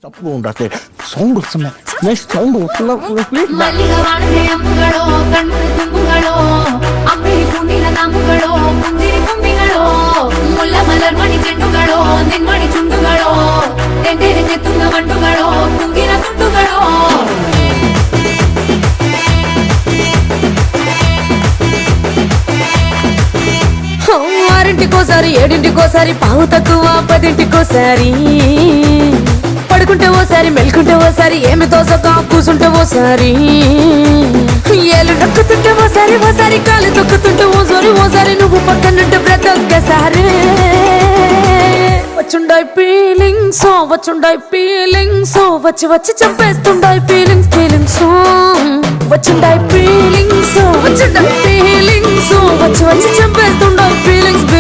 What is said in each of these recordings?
ತಪ್ಪು ಉಂಡಾತೆ sound ವಸ್ತುನ್ನ next sound ವಸ್ತುನ್ನ ಮಲ್ಲಿಗೆ ವಾಣದೆ ಅಂಬುಗಳೋ ಕಣ್ಣುಳ ತುಂಬುಗಳೋ ಅಂಬಿಳಿ ಪುಂಡಿಲ ನಾಮುಗಳೋ ಮುಂದಿರಿ ಕೊಂಬಿಗಳೋ ಮುಲ್ಲ ಮಲರ್ಮಣಿ ಚೆಂಡುಗಳೋ ನಿನ್ಮಣಿ ಚುಂಡುಗಳೋ ತೆಂಡೆರೆ ತೆತ್ತುಂಗ ಮಂಡುಗಳೋ ಕುಂಗಿನ ತುಂಡುಗಳೋ ఆరింటికోసారి ఏడింటికోసారి పావు తక్కువ పదింటికోసారి పడుకుంటే ఓసారి మెల్కుంటే ఓసారి ఏమి తోసక కూసుంటే ఓసారి ఏళ్ళు నొక్కుతుంటే ఓసారి ఓసారి కాలు తొక్కుతుంటే ఓసారి నువ్వు పక్కనుంటే ప్రతి ఒక్కసారి వచ్చుండాయి ఫీలింగ్స్ వచ్చి వచ్చి చంపేస్తుండాయి ఫీలింగ్స్ వచ్చుండాయి ఫీలింగ్స్ వచ్చి వచ్చి చంపేస్తుండాయి ఫీలింగ్స్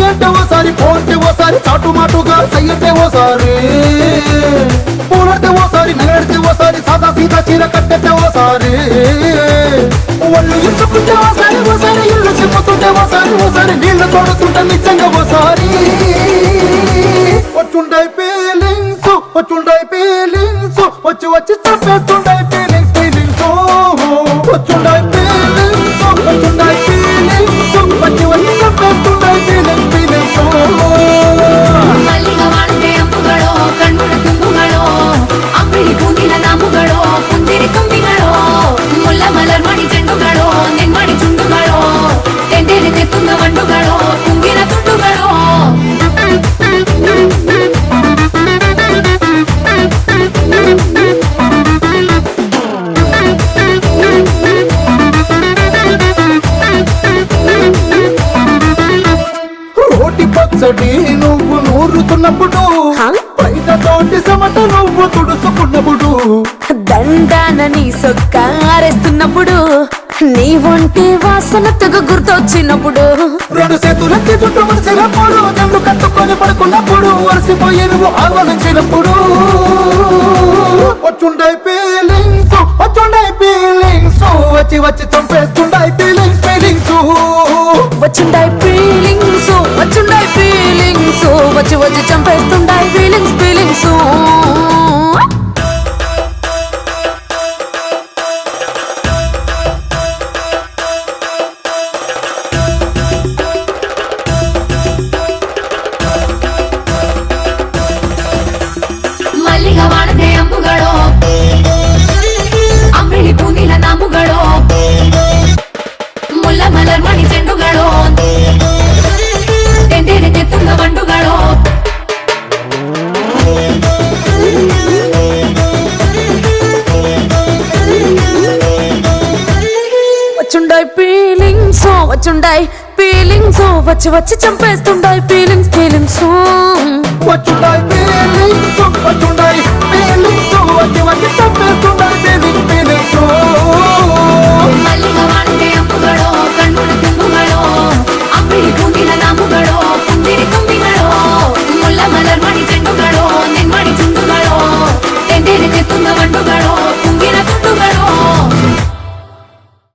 అంటే ఓసారి పోతే ఓసారి చాటు మాటుగా సయ్యతే ఓసారి పూలంటే ఓసారి నగడితే ఓసారి సాదా సీదా చీర కట్టెతే ఓసారి ఒళ్ళు ఇసుకుంటే ఓసారి ఇల్లు చెప్పుతుంటే ఓసారి నీళ్లు తోడుతుంటే నిజంగా ఓసారి వచ్చుండాయి ఫీలింగ్స్ వచ్చి వచ్చి చంపేస్తుండాయి ఫీలింగ్స్ వచ్చుండాయి ఫీలింగ్స్ వచ్చి వచ్చి చంపేస్తుండాయి ఫీలింగ్స్ మల్లిగా వాణದೆ అంబుಗಳೋ ಕಣ್ಣುಳ ತುಂಬುಗಳೋ ಅಂಬಿಳಿ ಪೂನಿಲ ನಾಮುಗಳೋ ಕುಂದಿರಿ ಕೊಂಬಿಗಳೋ ಮುಲ್ಲ ಮಲರ್ಮಣಿ ಚೆಂಡುಗಳೋ ನಿನ್ಮಣಿ ಚುಂಡುಗಳೋ ತೆಂಡೆರೆ ತೆತ್ತುಂಗ ಮಂಡುಗಳೋ ಕುಂಗಿನ ತುಂಡುಗಳೋ రోటి పచ్చడి నువ్వు నూరుతున్నప్పుడు బయట తోటి సమట నువ్వు తుడుచుకున్నప్పుడు దండాన నీ సొక్క ఆరేస్తున్నప్పుడు నీ ఒంటి వాసన తెగ గుర్తొచ్చినప్పుడు రెండు చేతులకి చుట్టూ మనిషినప్పుడు జండు కట్టుకొని పడుకున్నప్పుడు వలసిపోయి నువ్వు ఆలోచించినప్పుడు వచ్చుండాయి ఫీలింగ్స్ వచ్చి వచ్చి చంపేస్తుండాయి ఫీలింగ్స్ వచ్చుండాయి ఫీలింగ్స్ వచ్చి వచ్చి చంపేస్తుండాయి ఫీలింగ్స్ ಮಲ್ಲಿಗೆ ವಾಣದೆ ಅಂಬುಗಳೋ ಅಂಬಿಳಿ ಪೂನಿಲ ನಾಮುಗಳೋ ಮುಲ್ಲ ಮಲರ್ಮಣಿ ಚೆಂಡುಗಳೋ ತೆಂಡೆರೆ ತೆತ್ತುಂಗ ಮಂಡುಗಳೋ వచ్చుండాయి ఫీలింగ్స్ వచ్చి వచ్చి చంపేస్తుండాయి ఫీలింగ్స్ వచ్చుండాయి